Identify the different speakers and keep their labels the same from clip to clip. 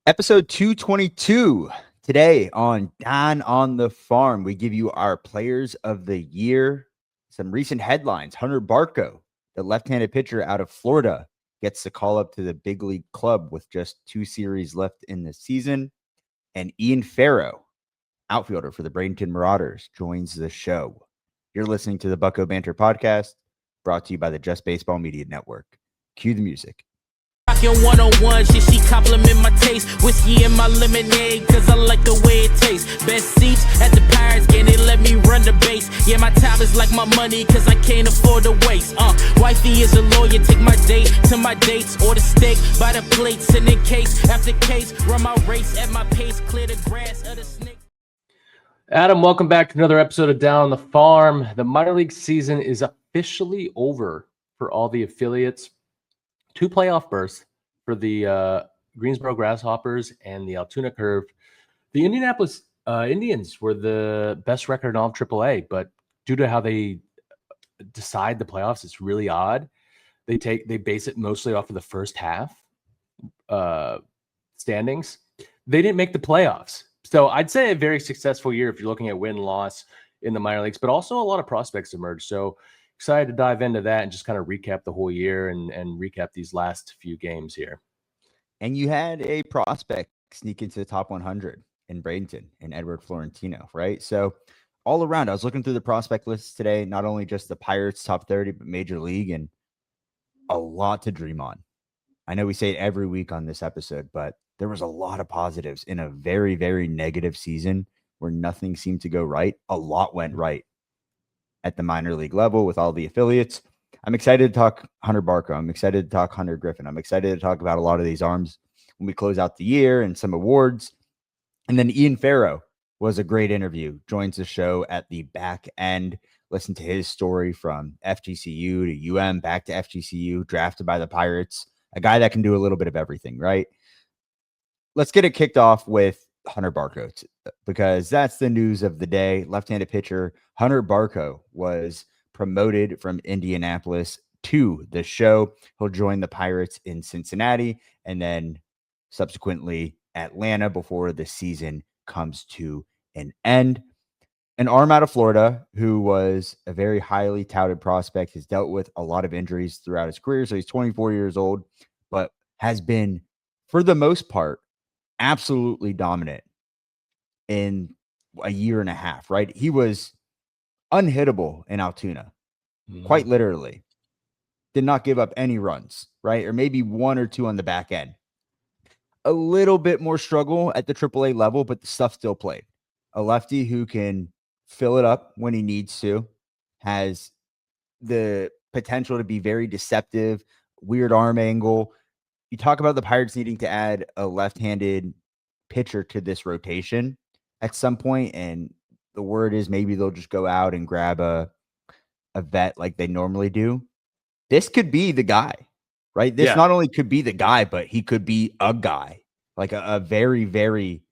Speaker 1: Episode 222. Today on Dahn on the Farm, we give you our players of the year, some recent headlines. Hunter Barco, the left-handed pitcher out of Florida, gets the call up to the big league club with just 2 series left in the season. And Ian Farrow, outfielder for the Bradenton Marauders, joins the show. You're listening to the Bucko Banter podcast, brought to you by the Just Baseball Media Network. Cue the music.
Speaker 2: Rockin' 101, she compliment my taste. Whiskey in my lemonade, cause I like the way it tastes. Best seats at the Pirates game, they let me run the base. Yeah, my time is like my money, cause I can't afford to waste. Wifey is a lawyer, take my date to my dates. Order steak by the plate, send in case after case. Run my race at my pace, clear the grass of the snake.
Speaker 3: Adam, welcome back to another episode of Down on the Farm. The minor league season is officially over for all the affiliates. 2 playoff berths for the Greensboro Grasshoppers and the Altoona Curve. The Indianapolis Indians were the best record in all of AAA, but due to how they decide the playoffs, it's really odd. They base it mostly off of the first half standings. They didn't make the playoffs. So I'd say a very successful year if you're looking at win-loss in the minor leagues, but also a lot of prospects emerged. So excited to dive into that and just kind of recap the whole year and recap these last few games here.
Speaker 1: And you had a prospect sneak into the top 100 in Bradenton and Edward Florentino, right? So all around, I was looking through the prospect lists today, not only just the Pirates top 30, but Major League, and a lot to dream on. I know we say it every week on this episode, but there was a lot of positives in a very, very negative season where nothing seemed to go right. A lot went right at the minor league level with all the affiliates. I'm excited to talk Hunter Barco. I'm excited to talk Hunter Griffin. I'm excited to talk about a lot of these arms when we close out the year and some awards. And then Ian Farrow was a great interview, joins the show at the back end. Listen to his story from FGCU to UM, back to FGCU, drafted by the Pirates, a guy that can do a little bit of everything, right? Let's get it kicked off with Hunter Barco, because that's the news of the day. Left-handed pitcher Hunter Barco was promoted from Indianapolis to the show. He'll join the Pirates in Cincinnati and then subsequently Atlanta before the season comes to an end. An arm out of Florida who was a very highly touted prospect, has dealt with a lot of injuries throughout his career. So he's 24 years old, but has been, for the most part, absolutely dominant in a year and a half, right? He was unhittable in Altoona, quite literally. Did not give up any runs, right? Or maybe 1 or 2 on the back end. A little bit more struggle at the AAA level, but the stuff still played. A lefty who can fill it up when he needs to, has the potential to be very deceptive, weird arm angle. You talk about the Pirates needing to add a left-handed pitcher to this rotation at some point, and the word is maybe they'll just go out and grab a vet like they normally do. This could be the guy, right? This not only could be the guy, but he could be a guy, like a very, very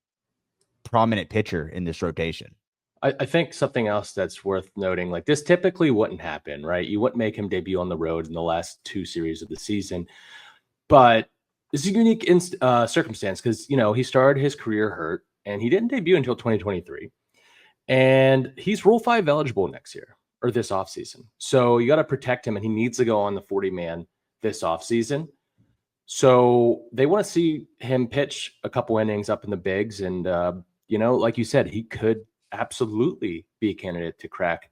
Speaker 1: prominent pitcher in this rotation.
Speaker 3: I think something else that's worth noting, like this typically wouldn't happen, right? You wouldn't make him debut on the road in the last 2 series of the season. But it's a unique circumstance because, he started his career hurt and he didn't debut until 2023. And he's Rule 5 eligible next year or this offseason. So you got to protect him, and he needs to go on the 40-man this offseason. So they want to see him pitch a couple innings up in the bigs. And, like you said, he could absolutely be a candidate to crack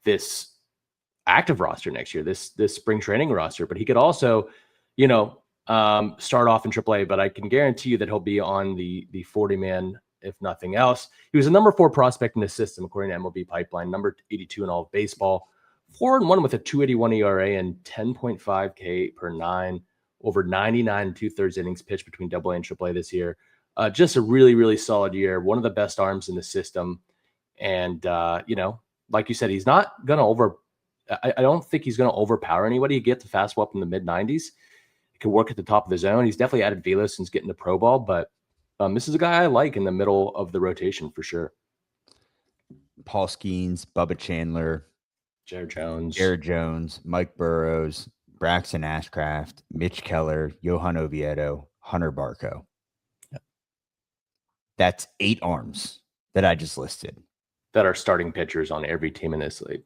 Speaker 3: this active roster next year, this spring training roster. But he could also, start off in AAA. But I can guarantee you that he'll be on the 40-man, if nothing else. He was a number 4 prospect in the system, according to MLB Pipeline, number 82 in all of baseball, 4-1 with a 2.81 ERA and 10.5 K per 9, over 99 2/3 innings pitched between AA and AAA this year. Just a really, really solid year. One of the best arms in the system. And, like you said, he's not going to I don't think he's going to overpower anybody. He gets the fastball up in the mid-90s. He can work at the top of the zone. He's definitely added velo since getting to pro ball, but this is a guy I like in the middle of the rotation for sure.
Speaker 1: Paul Skeens, Bubba Chandler,
Speaker 3: Jared
Speaker 1: Jones, Mike Burrows, Braxton Ashcraft, Mitch Keller, Johan Oviedo, Hunter Barco. That's 8 arms that I just listed.
Speaker 3: That are starting pitchers on every team in this league.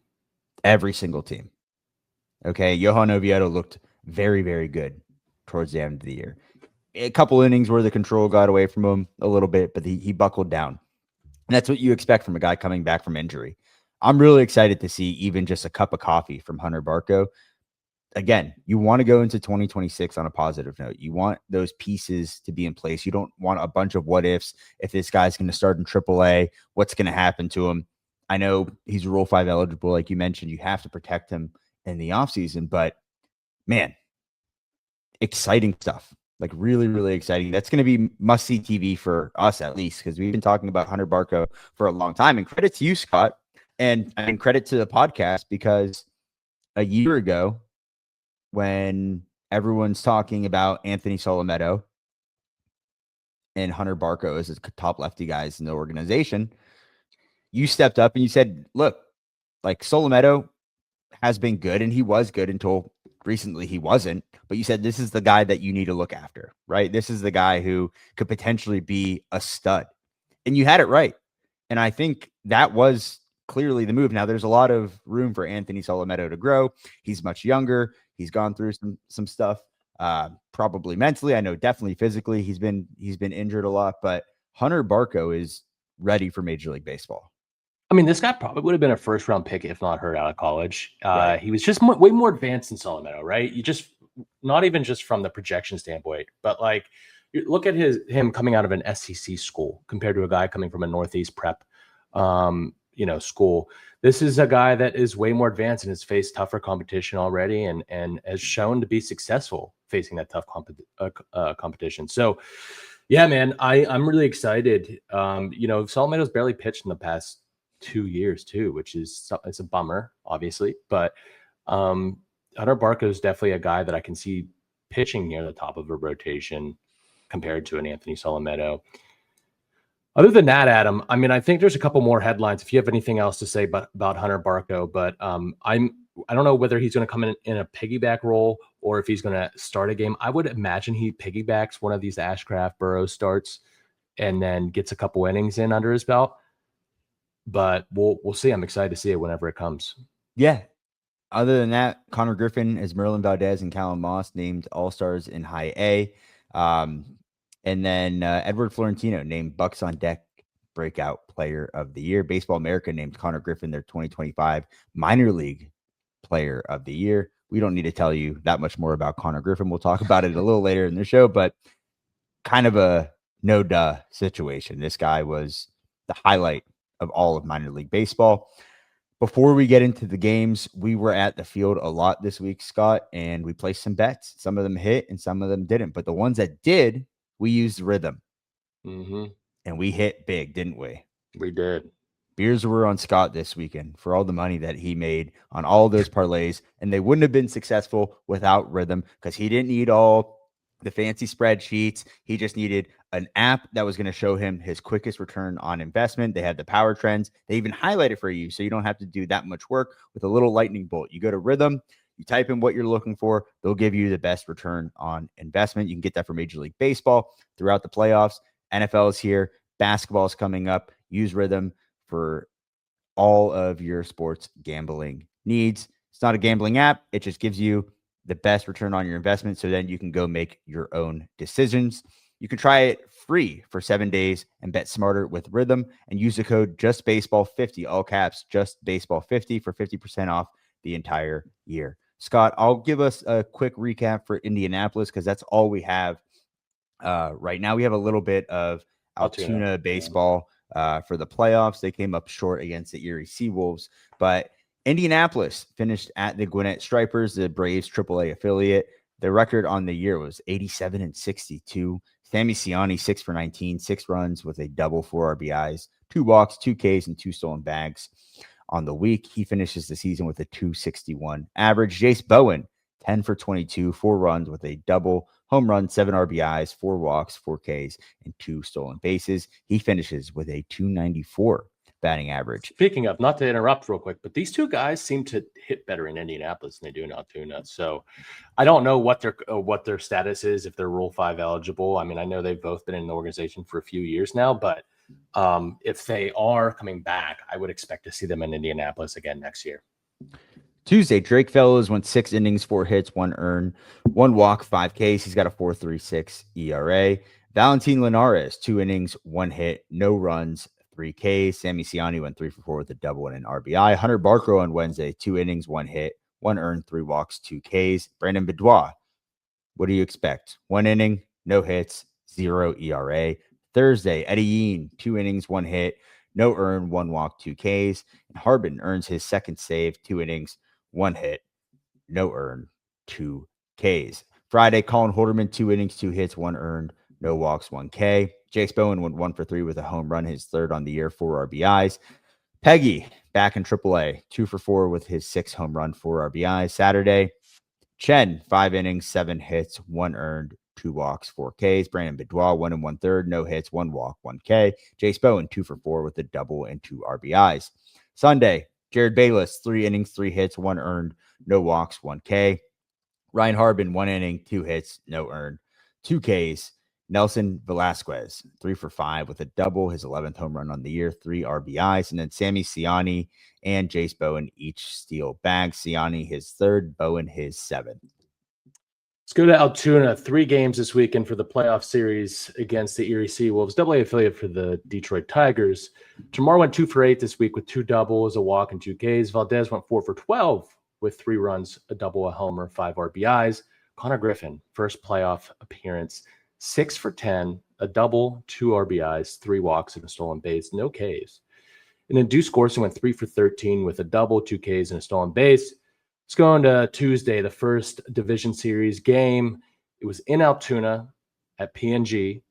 Speaker 1: Every single team. Okay. Johan Oviedo looked very, very good towards the end of the year. A couple innings where the control got away from him a little bit, but he buckled down. And that's what you expect from a guy coming back from injury. I'm really excited to see even just a cup of coffee from Hunter Barco. Again, you want to go into 2026 on a positive note. You want those pieces to be in place. You don't want a bunch of what ifs. If this guy's going to start in AAA, what's going to happen to him? I know he's Rule 5 eligible, like you mentioned. You have to protect him in the offseason, but man, exciting stuff. Like really, really exciting. That's going to be must-see TV for us at least, because we've been talking about Hunter Barco for a long time. And credit to you, Scott, and I mean credit to the podcast, because a year ago, when everyone's talking about Anthony Solometo and Hunter Barco as the top lefty guys in the organization, you stepped up and you said, look, like Solometo has been good, and he was good until recently he wasn't, but you said this is the guy that you need to look after, right? This is the guy who could potentially be a stud. And you had it right. And I think that was clearly the move. Now there's a lot of room for Anthony Solometo to grow. He's much younger. He's gone through some stuff, probably mentally. I know definitely physically he's been injured a lot, but Hunter Barco is ready for Major League Baseball.
Speaker 3: I mean, this guy probably would have been a first-round pick if not hurt out of college.
Speaker 1: Right.
Speaker 3: He was just way more advanced than Solometo, right? You just, not even just from the projection standpoint, but like, you look at him coming out of an SEC school compared to a guy coming from a Northeast prep, school. This is a guy that is way more advanced and has faced tougher competition already, and has shown to be successful facing that tough competition. So, yeah, man, I'm really excited. Solometo's barely pitched in the past 2 years too, which is, it's a bummer, obviously, but Hunter Barco is definitely a guy that I can see pitching near the top of a rotation compared to an Anthony Solometo. Other than that, Adam, I mean, I think there's a couple more headlines if you have anything else to say about Hunter Barco, but I don't know whether he's going to come in a piggyback role or if he's going to start a game. I would imagine he piggybacks one of these Ashcraft Burroughs starts and then gets a couple innings in under his belt. But we'll see. I'm excited to see it whenever it comes.
Speaker 1: Yeah. Other than that, Connor Griffin, as Merlin Valdez and Callum Moss named All-Stars in High A. And then Edward Florentino named Bucks on Deck Breakout Player of the Year. Baseball America named Connor Griffin their 2025 Minor League Player of the Year. We don't need to tell you that much more about Connor Griffin. We'll talk about it a little later in the show, but kind of a no-duh situation. This guy was the highlight of all of minor league baseball. Before we get into the games, we were at the field a lot this week, Scott, and we placed some bets. Some of them hit and some of them didn't, but the ones that did, we used rhythm.
Speaker 3: Mm-hmm.
Speaker 1: And we hit big, didn't we?
Speaker 3: We did.
Speaker 1: Beers were on Scott this weekend for all the money that he made on all of those parlays, and they wouldn't have been successful without rhythm, because he didn't need all the fancy spreadsheets. He just needed an app that was going to show him his quickest return on investment. They had the power trends. They even highlight it for you, so you don't have to do that much work with a little lightning bolt. You go to Rhythm, you type in what you're looking for. They'll give you the best return on investment. You can get that for Major League Baseball throughout the playoffs. NFL is here. Basketball is coming up. Use Rhythm for all of your sports gambling needs. It's not a gambling app. It just gives you the best return on your investment, so then you can go make your own decisions. You can try it free for 7 days and bet smarter with Rhythm, and use the code JustBaseball50, all caps, JustBaseball50 for 50% off the entire year. Scott, I'll give us a quick recap for Indianapolis, because that's all we have right now. We have a little bit of Altoona baseball for the playoffs. They came up short against the Erie Seawolves, but Indianapolis finished at the Gwinnett Stripers, the Braves AAA affiliate. Their record on the year was 87-62. Sammy Ciani, 6 for 19, 6 runs with a double, 4 RBIs, 2 walks, 2 Ks, and 2 stolen bags on the week. He finishes the season with a 261 average. Jace Bowen, 10 for 22, 4 runs with a double, home run, 7 RBIs, 4 walks, 4 Ks, and 2 stolen bases. He finishes with a 294. batting average.
Speaker 3: Speaking of, not to interrupt real quick, but these two guys seem to hit better in Indianapolis than they do in Altoona. So I don't know what their status is, if they're Rule 5 eligible. I mean, I know they've both been in the organization for a few years now, but if they are coming back, I would expect to see them in Indianapolis again next year.
Speaker 1: Tuesday, Drake Fellows went 6 innings, 4 hits, 1 earned, 1 walk, 5 Ks. He's got a 4.36 ERA. Valentin Linares, 2 innings, 1 hit, no runs, 3 Ks. Sammy Ciani went 3 for 4 with a double and an RBI. Hunter Barker on Wednesday, 2 innings, 1 hit, 1 earned, 3 walks, 2 Ks. Brandon Bedois, what do you expect? 1 inning, no hits, 0 ERA. Thursday, Eddie Yeen, 2 innings, 1 hit, no earned, 1 walk, 2 Ks. And Harbin earns his second save, 2 innings, 1 hit, no earned, 2 Ks. Friday, Colin Holderman, 2 innings, 2 hits, 1 earned, no walks, 1 K. Jace Bowen went 1 for 3 with a home run, his third on the year, 4 RBIs. Peggy back in AAA, 2 for 4 with his 6th home run, 4 RBIs. Saturday, Chen, 5 innings, 7 hits, 1 earned, 2 walks, 4 Ks. Brandon Bedois, 1 1/3, no hits, 1 walk, 1 K. Jace Bowen, 2 for 4 with a double and 2 RBIs. Sunday, Jared Bayless, 3 innings, 3 hits, 1 earned, no walks, 1 K. Ryan Harbin, 1 inning, 2 hits, no earned, 2 Ks. Nelson Velasquez, 3 for 5 with a double, his 11th home run on the year, 3 RBIs. And then Sammy Ciani and Jace Bowen each steal bags. Ciani his 3rd, Bowen his 7th.
Speaker 3: Let's go to Altoona. 3 games this weekend for the playoff series against the Erie Seawolves, AA affiliate for the Detroit Tigers. Jamar went 2 for 8 this week with 2 doubles, a walk, and 2 Ks. Valdez went 4 for 12 with 3 runs, a double, a homer, 5 RBIs. Connor Griffin, first playoff appearance, 6 for 10, a double, 2 RBIs, 3 walks, and a stolen base, no Ks. And then Deuce Gorson went 3 for 13 with a double, 2 Ks, and a stolen base. Let's go into Tuesday, the first division series game. It was in Altoona at PNG.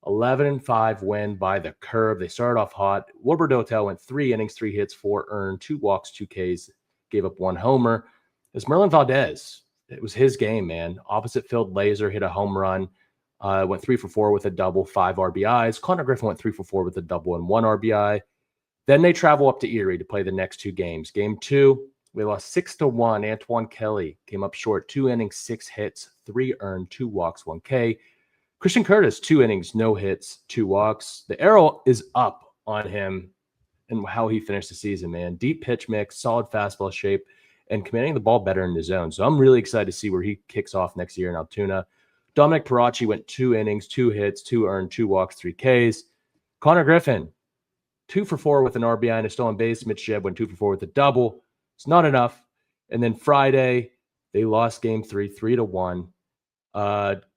Speaker 3: 11-5 win by the Curve. They started off hot. Wilbur Dotel went 3 innings, 3 hits, 4 earned, 2 walks, 2 Ks, gave up 1 homer. It was Merlin Valdez. It was his game, man. Opposite field laser, hit a home run. Went 3 for 4 with a double, 5 RBIs. Connor Griffin went 3 for 4 with a double and 1 RBI. Then they travel up to Erie to play the next 2 games. Game 2, we lost 6-1. Antoine Kelly came up short, 2 innings, 6 hits, 3 earned, 2 walks, 1 K. Christian Curtis, 2 innings, no hits, 2 walks. The arrow is up on him and how he finished the season, man. Deep pitch mix, solid fastball shape, and commanding the ball better in the zone. So I'm really excited to see where he kicks off next year in Altoona. Dominic Parachi went 2 innings, 2 hits, 2 earned, 2 walks, 3 Ks. Connor Griffin, 2 for 4 with an RBI and a stolen base. Mitch Jebb went 2 for 4 with a double. It's not enough. And then Friday, they lost game 3, 3-1.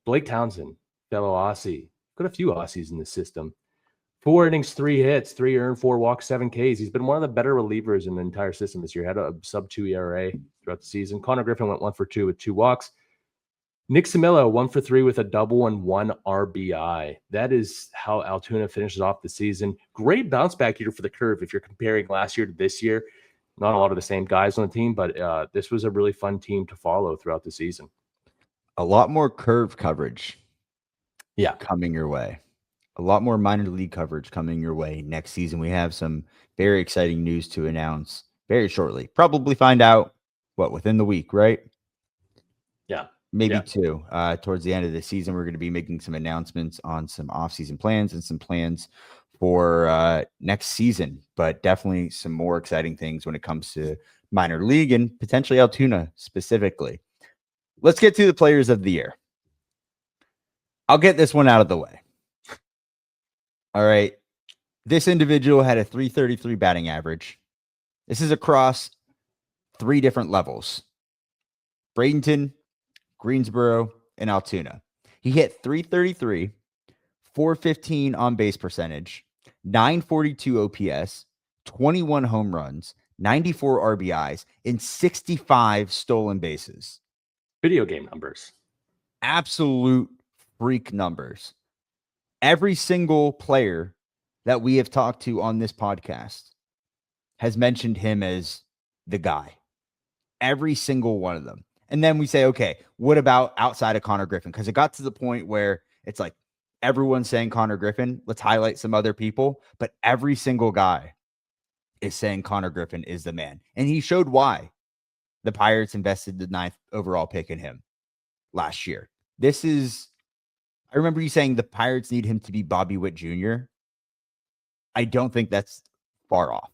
Speaker 3: Blake Townsend, fellow Aussie. Got a few Aussies in the system. 4 innings, 3 hits, 3 earned, 4 walks, 7 Ks. He's been one of the better relievers in the entire system this year. Had a sub-2 ERA throughout the season. Connor Griffin went 1 for 2 with 2 walks. Nick Samillo, 1 for 3 with a double and 1 RBI. That is how Altoona finishes off the season. Great bounce back year for the Curve if you're comparing last year to this year. Not a lot of the same guys on the team, but this was a really fun team to follow throughout the season.
Speaker 1: A lot more Curve coverage coming your way. A lot more minor league coverage coming your way next season. We have some very exciting news to announce very shortly. Probably find out, within the week, right?
Speaker 3: Yeah.
Speaker 1: Maybe 2. Towards the end of the season, we're going to be making some announcements on some off-season plans and some plans for next season, but definitely some more exciting things when it comes to minor league and potentially Altoona specifically. Let's get to the players of the year. I'll get this one out of the way. All right. This individual had a .333 batting average. This is across 3 different levels: Bradenton, Greensboro, and Altoona. He hit .333, .415 on base percentage, .942 OPS, 21 home runs, 94 RBIs, and 65 stolen bases.
Speaker 3: Video game numbers.
Speaker 1: Absolute freak numbers. Every single player that we have talked to on this podcast has mentioned him as the guy. Every single one of them. And then we say, okay, what about outside of Connor Griffin? Because it got to the point where it's like everyone's saying Connor Griffin. Let's highlight some other people. But every single guy is saying Connor Griffin is the man. And he showed why the Pirates invested the 9th overall pick in him last year. I remember you saying the Pirates need him to be Bobby Witt Jr. I don't think that's far off.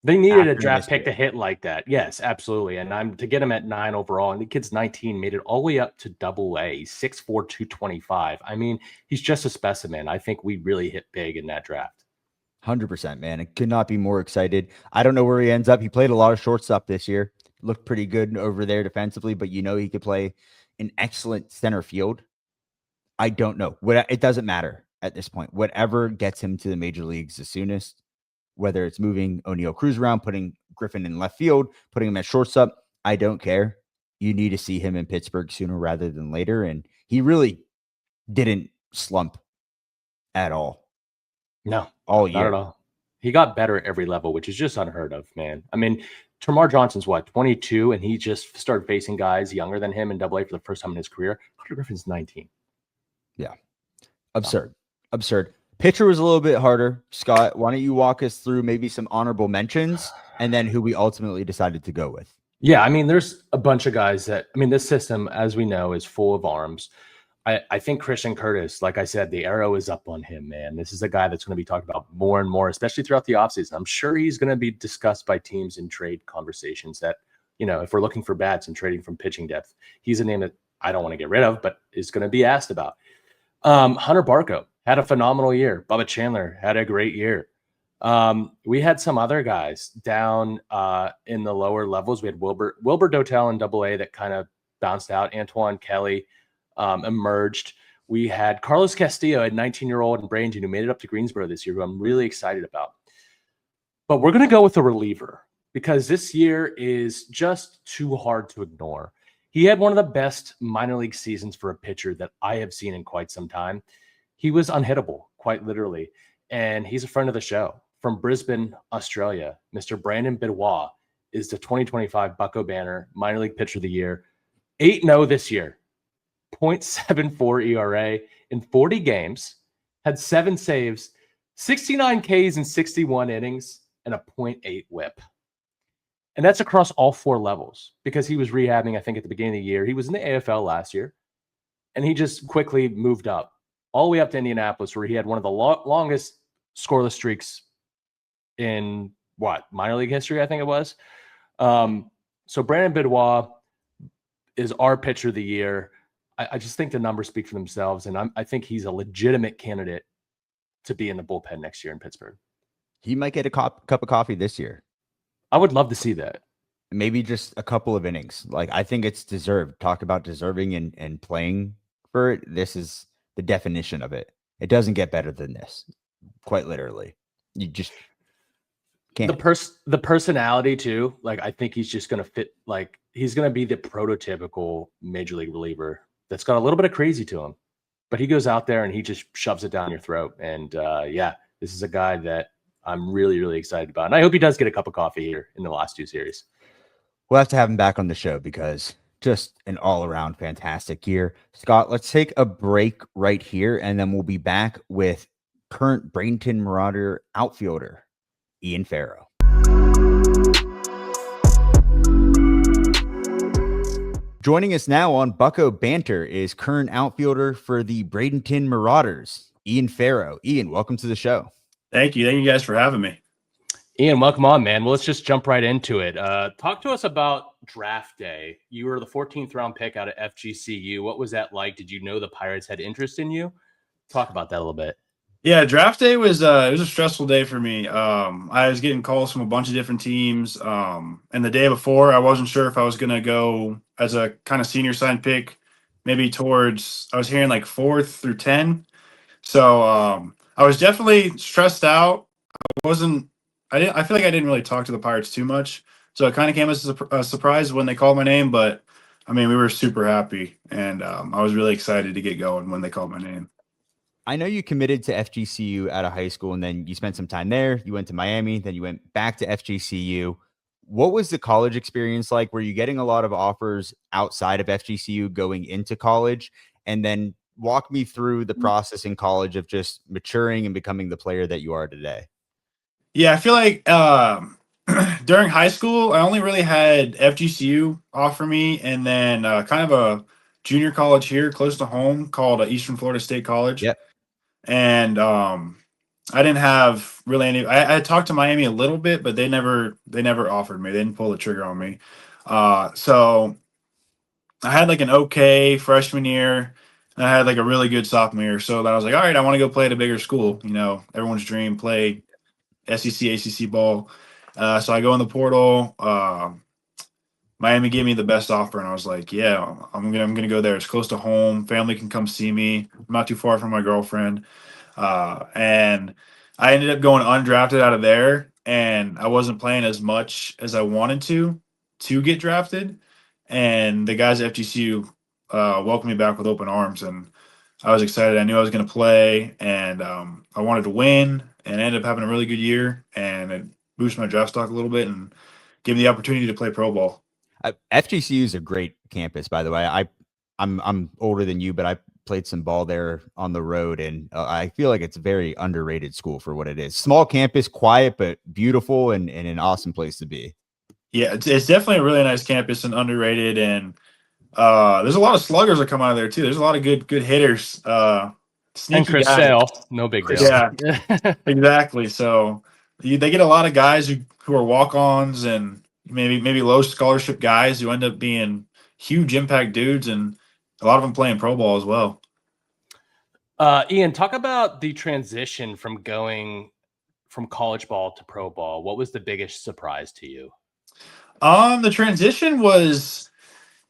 Speaker 3: They needed a draft pick to hit like that. Yes, absolutely. And to get him at 9 overall, and the kid's 19, made it all the way up to AA, 6'4", 225. I mean, he's just a specimen. I think we really hit big in that draft.
Speaker 1: 100%, man. It could not be more excited. I don't know where he ends up. He played a lot of shortstop this year. Looked pretty good over there defensively, but he could play an excellent center field. I don't know. It doesn't matter at this point. Whatever gets him to the major leagues the soonest, whether it's moving O'Neal Cruz around, putting Griffin in left field, putting him at shortstop, I don't care. You need to see him in Pittsburgh sooner rather than later. And he really didn't slump at all.
Speaker 3: No,
Speaker 1: all year.
Speaker 3: Not at all. He got better at every level, which is just unheard of, man. I mean, Tamar Johnson's 22, and he just started facing guys younger than him in AA for the first time in his career. Carter Griffin's 19.
Speaker 1: Yeah. Absurd. Pitcher was a little bit harder. Scott, why don't you walk us through maybe some honorable mentions and then who we ultimately decided to go with?
Speaker 3: Yeah, I mean, there's a bunch of guys this system, as we know, is full of arms. I think Christian Curtis, like I said, the arrow is up on him, man. This is a guy that's going to be talked about more and more, especially throughout the offseason. I'm sure he's going to be discussed by teams in trade conversations that, if we're looking for bats and trading from pitching depth, he's a name that I don't want to get rid of, but is going to be asked about. Hunter Barco had a phenomenal year. Bubba Chandler had a great year. We had some other guys down in the lower levels. We had Wilbur Dotel in AA that kind of bounced out. Antoine Kelly emerged. We had Carlos Castillo, a 19-year-old in Bradenton who made it up to Greensboro this year, who I'm really excited about. But we're going to go with a reliever because this year is just too hard to ignore. He had one of the best minor league seasons for a pitcher that I have seen in quite some time. He was unhittable, quite literally. And he's a friend of the show. From Brisbane, Australia, Mr. Brandon Bidwell is the 2025 Bucco Banner Minor League Pitcher of the Year. 8-0 this year. 0.74 ERA in 40 games. Had 7 saves, 69 Ks in 61 innings, and a 0.8 whip. And that's across all 4 levels because he was rehabbing, I think, at the beginning of the year. He was in the AFL last year, and he just quickly moved up all the way up to Indianapolis, where he had one of the longest scoreless streaks in minor league history, I think it was. So Brandon Bidwell is our pitcher of the year. I just think the numbers speak for themselves, and I think he's a legitimate candidate to be in the bullpen next year in Pittsburgh.
Speaker 1: He might get a cup of coffee this year.
Speaker 3: I would love to see that.
Speaker 1: Maybe just a couple of innings. Like, I think it's deserved. Talk about deserving and playing for it. This is the definition of it. It doesn't get better than this. Quite literally. You just can't.
Speaker 3: The personality too. Like, I think he's just going to fit. Like, he's going to be the prototypical major league reliever that's got a little bit of crazy to him, but he goes out there and he just shoves it down your throat. And this is a guy that I'm really, really excited about. And I hope he does get a cup of coffee here in the last 2 series.
Speaker 1: We'll have to have him back on the show because just an all-around fantastic year. Scott, let's take a break right here, and then we'll be back with current Bradenton Marauder outfielder, Ian Farrow. Joining us now on Bucco Banter is current outfielder for the Bradenton Marauders, Ian Farrow. Ian, welcome to the show.
Speaker 4: Thank you guys for having me.
Speaker 3: Ian, welcome on, man. Well, let's just jump right into it. Talk to us about draft day. You were the 14th round pick out of FGCU. What was that like? Did you know the Pirates had interest in you? Talk about that a little bit.
Speaker 4: Yeah, draft day was it was a stressful day for me. I was getting calls from a bunch of different teams. And the day before, I wasn't sure if I was going to go as a kind of senior sign pick, maybe towards, I was hearing like 4th through 10. So I was definitely stressed out. I feel like I didn't really talk to the Pirates too much. So it kind of came as a surprise when they called my name. But I mean, we were super happy, and I was really excited to get going when they called my name.
Speaker 1: I know you committed to FGCU out of high school, and then you spent some time there. You went to Miami, then you went back to FGCU. What was the college experience like? Were you getting a lot of offers outside of FGCU going into college? And then walk me through the process in college of just maturing and becoming the player that you are today.
Speaker 4: Yeah, I feel like during high school, I only really had FGCU offer me, and then kind of a junior college here close to home called Eastern Florida State College.
Speaker 1: Yep.
Speaker 4: And I didn't have really any. I talked to Miami a little bit, but they never offered me. They didn't pull the trigger on me. So I had like an okay freshman year, and I had like a really good sophomore year. So then I was like, all right, I want to go play at a bigger school. You know, everyone's dream, play SEC, ACC ball. So I go in the portal. Miami gave me the best offer, and I was like, yeah, I'm gonna go there. It's close to home. Family can come see me. I'm not too far from my girlfriend. And I ended up going undrafted out of there, and I wasn't playing as much as I wanted to get drafted. And the guys at FGCU welcomed me back with open arms, and I was excited. I knew I was going to play, and I wanted to win, and I ended up having a really good year, and it boosted my draft stock a little bit and gave me the opportunity to play pro ball.
Speaker 1: FGCU is a great campus, by the way. I'm older than you, but I played some ball there on the road, and I feel like it's a very underrated school for what it is. Small campus, quiet but beautiful, and an awesome place to be.
Speaker 4: Yeah, it's definitely a really nice campus and underrated, and there's a lot of sluggers that come out of there too. There's a lot of good hitters. Sneaky
Speaker 3: And Chris
Speaker 4: guys.
Speaker 3: Sale, no big deal.
Speaker 4: Yeah, exactly. So they get a lot of guys who are walk-ons and maybe low scholarship guys who end up being huge impact dudes, and a lot of them playing pro ball as well.
Speaker 3: Ian, talk about the transition from going from college ball to pro ball. What was the biggest surprise to you?
Speaker 4: The transition was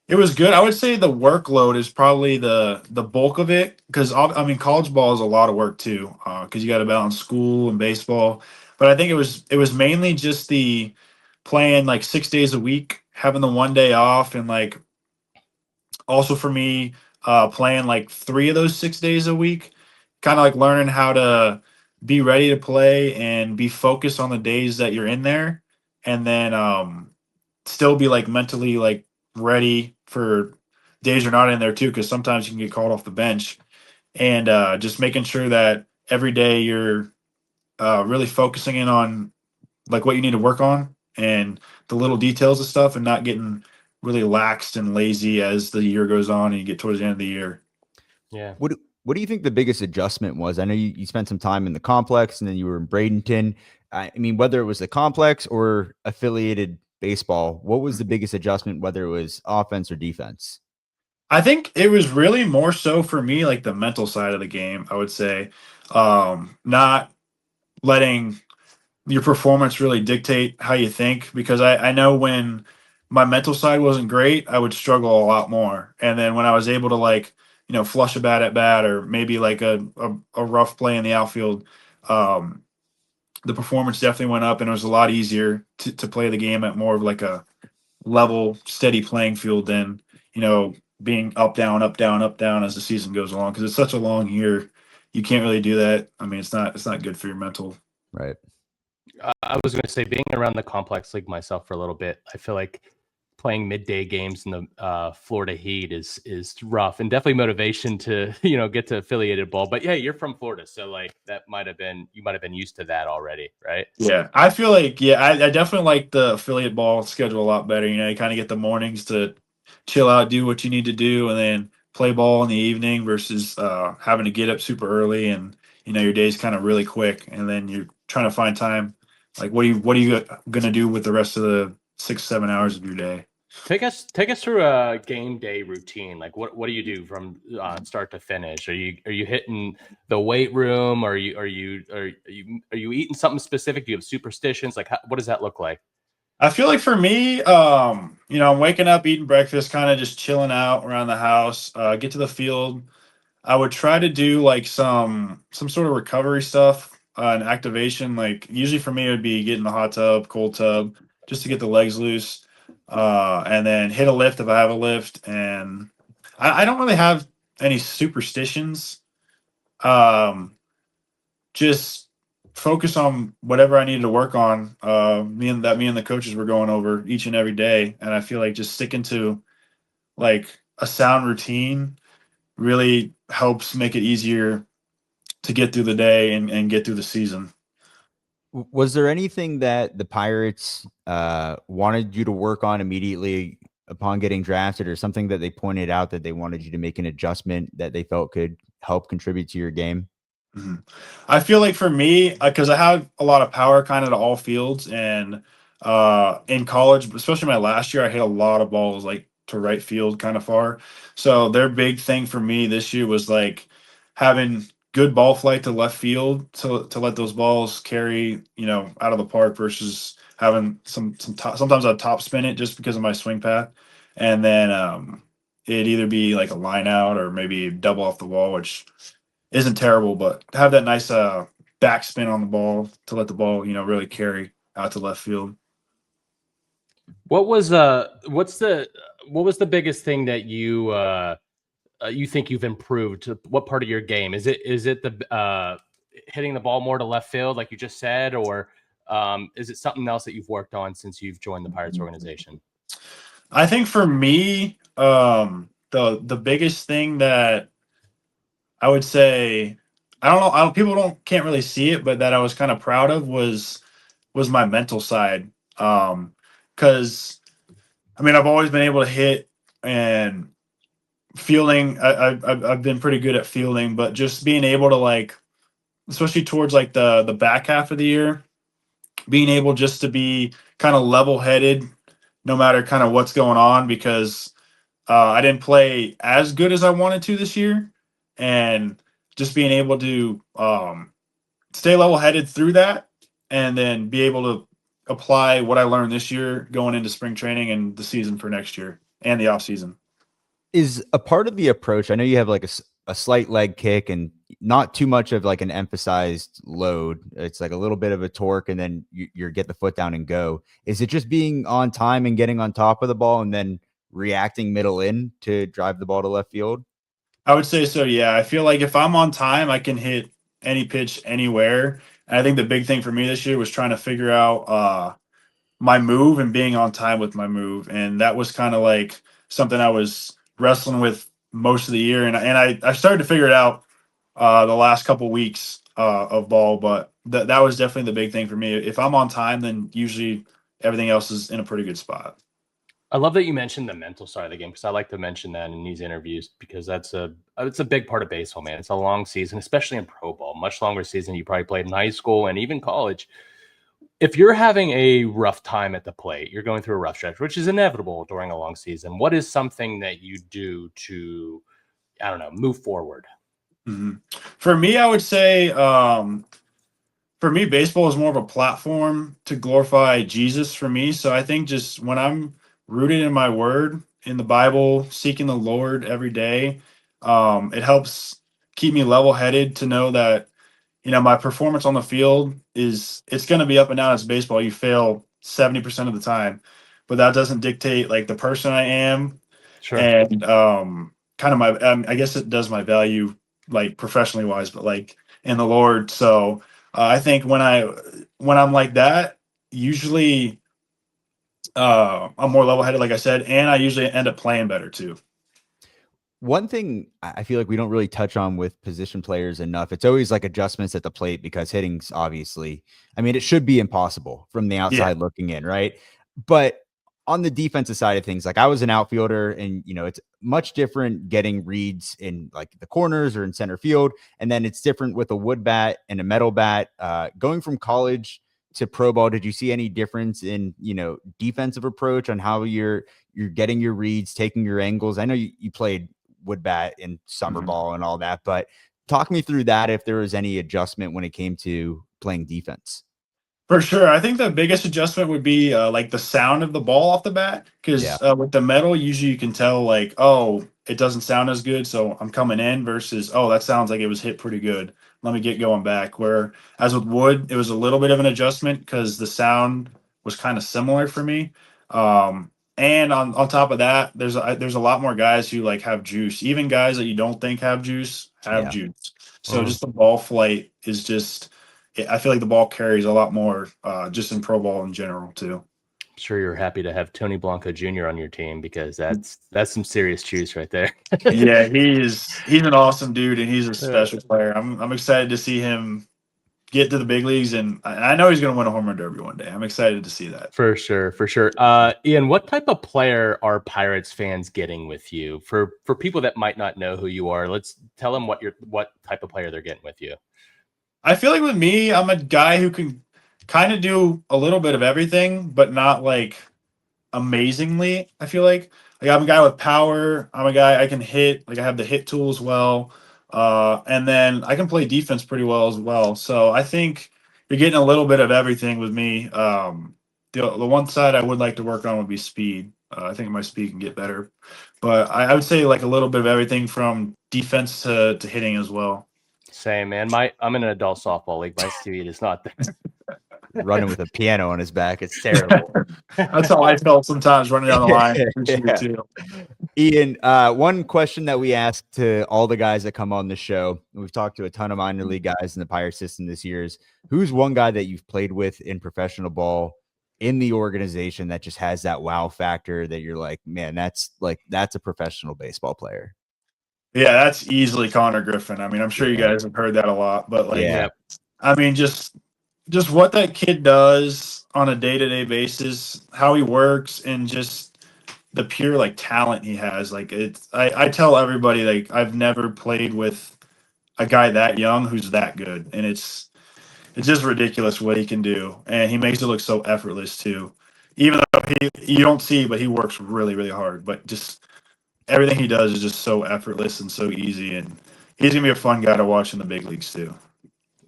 Speaker 4: good. I would say the workload is probably the bulk of it, because I mean college ball is a lot of work too, because you got to balance school and baseball. But I think it was mainly just the playing like 6 days a week, having the one day off, and like also for me playing like 3 of those 6 days a week, kind of like learning how to be ready to play and be focused on the days that you're in there, and then still be like mentally like ready for days you're not in there too, because sometimes you can get called off the bench, and just making sure that every day you're really focusing in on like what you need to work on and the little details of stuff, and not getting really laxed and lazy as the year goes on and you get towards the end of the year.
Speaker 3: Yeah.
Speaker 1: What do you think the biggest adjustment was? I know you spent some time in the complex and then you were in Bradenton. I mean, whether it was the complex or affiliated baseball, what was the biggest adjustment, whether it was offense or defense?
Speaker 4: I think it was really more so for me like the mental side of the game, I would say. Not letting your performance really dictate how you think, because I know when my mental side wasn't great, I would struggle a lot more. And then when I was able to like, flush a bat at bat, or maybe like a rough play in the outfield, the performance definitely went up, and it was a lot easier to play the game at more of like a level, steady playing field than, being up, down, up, down, up, down as the season goes along. Cause it's such a long year. You can't really do that. I mean, it's not good for your mental.
Speaker 1: Right.
Speaker 3: I was going to say, being around the complex league myself for a little bit, I feel like playing midday games in the Florida heat is rough, and definitely motivation to get to affiliated ball. But yeah, you're from Florida, so like you might have been used to that already, right?
Speaker 4: Yeah, I feel like I definitely like the affiliate ball schedule a lot better. You kind of get the mornings to chill out, do what you need to do, and then play ball in the evening versus having to get up super early, and your day's kind of really quick, and then you're trying to find time. Like, what are you gonna do with the rest of the 6-7 hours of your day?
Speaker 3: Take us through a game day routine. Like, what do you do from start to finish? Are you hitting the weight room? Are you eating something specific? Do you have superstitions? Like, what does that look like?
Speaker 4: I feel like for me, I'm waking up, eating breakfast, kind of just chilling out around the house. Get to the field. I would try to do like some sort of recovery stuff, and activation. Like usually for me, it would be get in the hot tub, cold tub, just to get the legs loose, and then hit a lift if I have a lift. And I don't really have any superstitions. Just focus on whatever I needed to work on. Me and the coaches were going over each and every day, and I feel like just sticking to like a sound routine really helps make it easier to get through the day and get through the season.
Speaker 1: Was there anything that the Pirates wanted you to work on immediately upon getting drafted, or something that they pointed out that they wanted you to make an adjustment that they felt could help contribute to your game?
Speaker 4: Mhm. I feel like for me, because I had a lot of power kind of to all fields, and in college, especially my last year, I hit a lot of balls like to right field kind of far. So their big thing for me this year was like having good ball flight to left field to let those balls carry, out of the park versus having some sometimes I top spin it just because of my swing path, and then it'd either be like a line out or maybe double off the wall, which isn't terrible, but have that nice backspin on the ball to let the ball, really carry out to left field.
Speaker 3: What was what was the biggest thing that you think you've improved? What part of your game is it the hitting the ball more to left field, like you just said, or is it something else that you've worked on since you've joined the Pirates organization?
Speaker 4: I think for me, the biggest thing that I would say, I don't know, people can't really see it, but that I was kind of proud of was my mental side. Because I mean, I've always been able to hit, and fielding. I've been pretty good at fielding, but just being able to, like, especially towards like the back half of the year, being able just to be kind of level headed no matter kind of what's going on, because I didn't play as good as I wanted to this year, and just being able to stay level headed through that, and then be able to apply what I learned this year going into spring training and the season for next year and the off season.
Speaker 1: Is a part of the approach, I know you have like a slight leg kick and not too much of like an emphasized load. It's like a little bit of a torque, and then you're get the foot down and go. Is it just being on time and getting on top of the ball and then reacting middle in to drive the ball to left field?
Speaker 4: I would say so. Yeah. I feel like if I'm on time, I can hit any pitch anywhere. And I think the big thing for me this year was trying to figure out my move and being on time with my move. And that was kind of like something I was wrestling with most of the year. And I started to figure it out the last couple weeks of ball, but that was definitely the big thing for me. If I'm on time, then usually everything else is in a pretty good spot.
Speaker 3: I love that you mentioned the mental side of the game, because I like to mention that in these interviews, because it's a big part of baseball, man. It's a long season, especially in pro ball, much longer season you probably played in high school and even college. If you're having a rough time at the plate, you're going through a rough stretch, which is inevitable during a long season. What is something that you do to, I don't know, move forward?
Speaker 4: Mm-hmm. For me, I would say, for me, baseball is more of a platform to glorify Jesus for me. So I think just when I'm rooted in my word, in the Bible, seeking the Lord every day, it helps keep me level headed to know that, my performance on the field it's going to be up and down. As baseball, you fail 70% of the time, but that doesn't dictate like the person I am.
Speaker 3: Sure.
Speaker 4: And kind of my, I guess it does my value, like professionally wise, but like in the Lord. So I think when I'm like that, usually I'm more level headed, like I said, and I usually end up playing better too.
Speaker 1: One thing I feel like we don't really touch on with position players enough, it's always like adjustments at the plate, because hitting's obviously, I mean, it should be impossible from the
Speaker 4: Yeah.
Speaker 1: outside looking in, right? But on the defensive side of things, like I was an outfielder, and it's much different getting reads in like the corners or in center field. And then it's different with a wood bat and a metal bat. Going from college to pro ball, did you see any difference in, defensive approach on how you're getting your reads, taking your angles? I know you played wood bat in summer ball and all that, but talk me through that, if there was any adjustment when it came to playing defense.
Speaker 4: For sure. I think the biggest adjustment would be like the sound of the ball off the bat.
Speaker 1: Yeah.
Speaker 4: Because with the metal, usually you can tell, like, oh, it doesn't sound as good, so I'm coming in, versus, oh, that sounds like it was hit pretty good. Let me get going back. Where as with wood, it was a little bit of an adjustment because the sound was kind of similar for me. And on top of that, there's a lot more guys who like have juice. Even guys that you don't think have juice have
Speaker 1: Yeah.
Speaker 4: juice. So just the ball flight is just, I feel like the ball carries a lot more just in pro ball in general too.
Speaker 3: I'm sure you're happy to have Tony Blanco Jr. on your team, because that's some serious juice right there.
Speaker 4: Yeah, he's an awesome dude, and he's a special player. I'm excited to see him get to the big leagues, and I know he's going to win a home run derby one day. I'm excited to see that.
Speaker 3: For sure, for sure. Ian, what type of player are Pirates fans getting with you? For people that might not know who you are, let's tell them what type of player they're getting with you.
Speaker 4: I feel like with me, I'm a guy who can kind of do a little bit of everything, but not like amazingly. I feel like I'm a guy with power. I'm a guy I can hit. Like I have the hit tool as well, and then I can play defense pretty well as well. So I think you're getting a little bit of everything with me. The one side I would like to work on would be speed. I think my speed can get better, but I would say like a little bit of everything from defense to hitting as well.
Speaker 3: Same, man. I'm in an adult softball league. My speed is not there.
Speaker 1: Running with a piano on his back. It's terrible.
Speaker 4: That's how I felt sometimes running down the line.
Speaker 1: Yeah.
Speaker 4: Too.
Speaker 1: Ian, one question that we ask to all the guys that come on the show, we've talked to a ton of minor league guys in the Pirate system this year, is who's one guy that you've played with in professional ball in the organization that just has that wow factor that you're like, man, that's a professional baseball player?
Speaker 4: Yeah, that's easily Connor Griffin. I mean, I'm sure you guys have heard that a lot, but like,
Speaker 1: yeah.
Speaker 4: I mean, just what that kid does on a day-to-day basis, how he works, and just the pure like talent he has. Like I tell everybody, like I've never played with a guy that young who's that good, and it's just ridiculous what he can do, and he makes it look so effortless too. Even though you don't see, but he works really, really hard. But just everything he does is just so effortless and so easy, and he's gonna be a fun guy to watch in the big leagues too.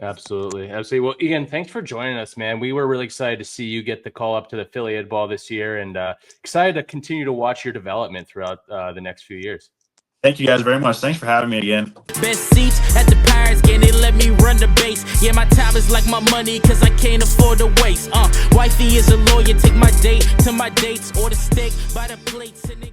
Speaker 3: Absolutely. Well, Ian, thanks for joining us, man. We were really excited to see you get the call up to the affiliate ball this year, and excited to continue to watch your development throughout the next few years.
Speaker 4: Thank you guys very much. Thanks for having me again.
Speaker 2: Best seats at the Pirates game, they let me run the base. Yeah, my time is like my money, cause I can't afford to waste. Wifey is a lawyer, take my date to my dates, or the steak by the plates. And